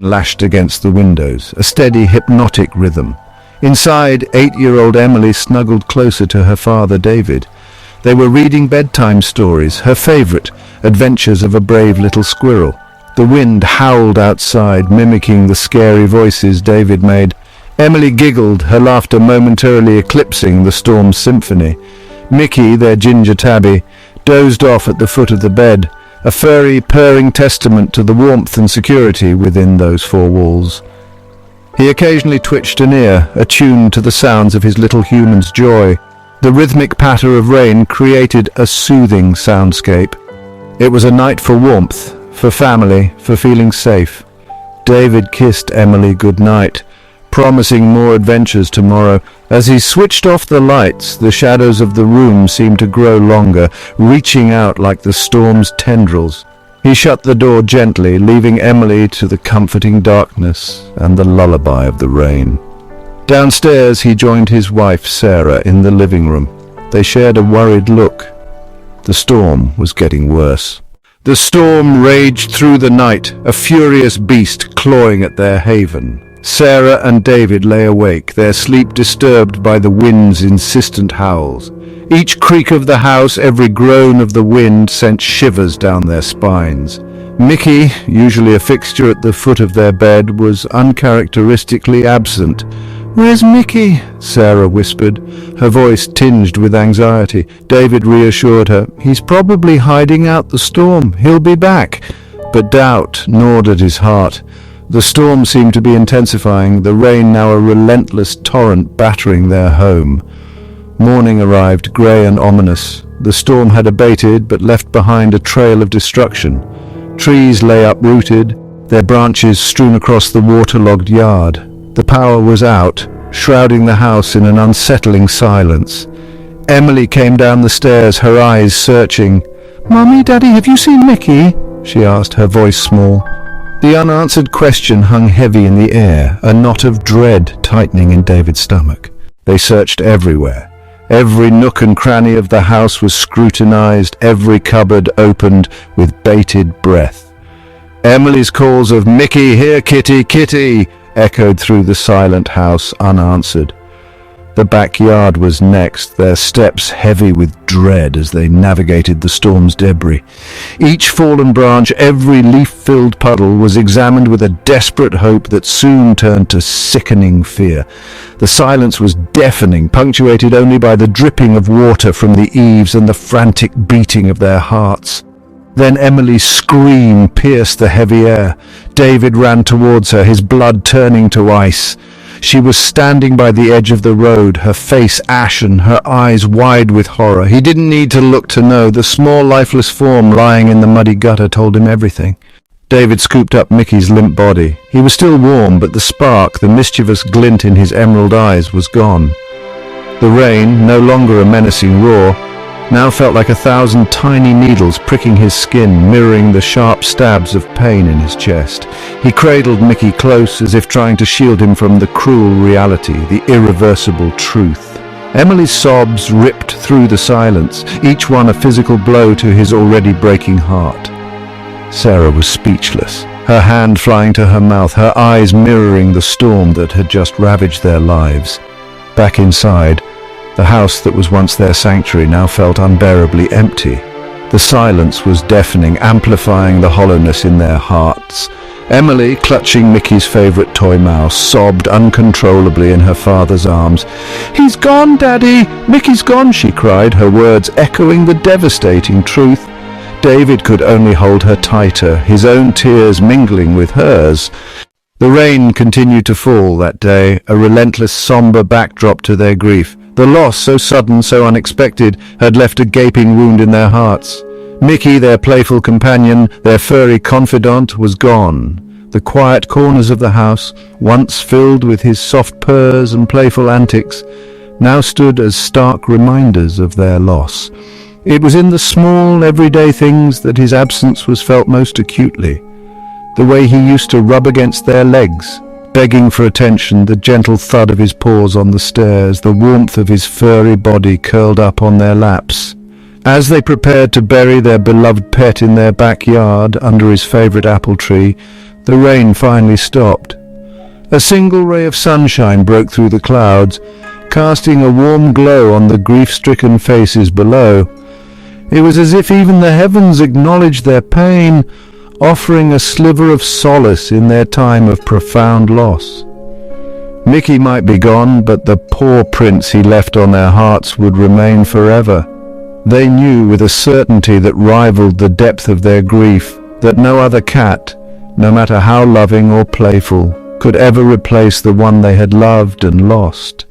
lashed against the windows, a steady hypnotic rhythm. Inside, 8-year-old Emily snuggled closer to her father David. They were reading bedtime stories, her favorite, Adventures of a Brave Little Squirrel. The wind howled outside, mimicking the scary voices David made. Emily giggled, her laughter momentarily eclipsing the storm's symphony. Mickey, their ginger tabby, dozed off at the foot of the bed, a furry, purring testament to the warmth and security within those four walls. He occasionally twitched an ear, attuned to the sounds of his little human's joy. The rhythmic patter of rain created a soothing soundscape. It was a night for warmth, for family, for feeling safe. David kissed Emily goodnight, promising more adventures tomorrow. As he switched off the lights, the shadows of the room seemed to grow longer, reaching out like the storm's tendrils. He shut the door gently, leaving Emily to the comforting darkness and the lullaby of the rain. Downstairs, he joined his wife, Sarah, in the living room. They shared a worried look. The storm was getting worse. The storm raged through the night, a furious beast clawing at their haven. Sarah and David lay awake, their sleep disturbed by the wind's insistent howls. Each creak of the house, every groan of the wind sent shivers down their spines. Mickey, usually a fixture at the foot of their bed, was uncharacteristically absent. "Where's Mickey?" Sarah whispered, her voice tinged with anxiety. David reassured her. "He's probably hiding out the storm. He'll be back." But doubt gnawed at his heart. The storm seemed to be intensifying, the rain now a relentless torrent battering their home. Morning arrived, grey and ominous. The storm had abated, but left behind a trail of destruction. Trees lay uprooted, their branches strewn across the waterlogged yard. The power was out, shrouding the house in an unsettling silence. Emily came down the stairs, her eyes searching. "Mummy, Daddy, have you seen Mickey?" she asked, her voice small. The unanswered question hung heavy in the air, a knot of dread tightening in David's stomach. They searched everywhere. Every nook and cranny of the house was scrutinized, every cupboard opened with bated breath. Emily's calls of "Mickey, here, kitty, kitty!" echoed through the silent house unanswered. The backyard was next, their steps heavy with dread as they navigated the storm's debris. Each fallen branch, every leaf-filled puddle was examined with a desperate hope that soon turned to sickening fear. The silence was deafening, punctuated only by the dripping of water from the eaves and the frantic beating of their hearts. Then Emily's scream pierced the heavy air. David ran towards her, his blood turning to ice. She was standing by the edge of the road, her face ashen, her eyes wide with horror. He didn't need to look to know. The small, lifeless form lying in the muddy gutter told him everything. David scooped up Mickey's limp body. He was still warm, but the spark, the mischievous glint in his emerald eyes, was gone. The rain, no longer a menacing roar, now felt like 1,000 tiny needles pricking his skin, mirroring the sharp stabs of pain in his chest. He cradled Mickey close, as if trying to shield him from the cruel reality, the irreversible truth. Emily's sobs ripped through the silence, each one a physical blow to his already breaking heart. Sarah was speechless, her hand flying to her mouth, her eyes mirroring the storm that had just ravaged their lives. Back inside, the house that was once their sanctuary now felt unbearably empty. The silence was deafening, amplifying the hollowness in their hearts. Emily, clutching Mickey's favorite toy mouse, sobbed uncontrollably in her father's arms. "He's gone, Daddy! Mickey's gone!" she cried, her words echoing the devastating truth. David could only hold her tighter, his own tears mingling with hers. The rain continued to fall that day, a relentless, somber backdrop to their grief. The loss, so sudden, so unexpected, had left a gaping wound in their hearts. Mickey, their playful companion, their furry confidant, was gone. The quiet corners of the house, once filled with his soft purrs and playful antics, now stood as stark reminders of their loss. It was in the small, everyday things that his absence was felt most acutely. The way he used to rub against their legs, begging for attention, the gentle thud of his paws on the stairs, the warmth of his furry body curled up on their laps. As they prepared to bury their beloved pet in their backyard under his favorite apple tree, The rain finally stopped. A single ray of sunshine broke through the clouds, casting a warm glow on the grief-stricken faces below. It was as if even the heavens acknowledged their pain, offering a sliver of solace in their time of profound loss. Mickey might be gone, but the poor prints he left on their hearts would remain forever. They knew with a certainty that rivaled the depth of their grief that no other cat, no matter how loving or playful, could ever replace the one they had loved and lost.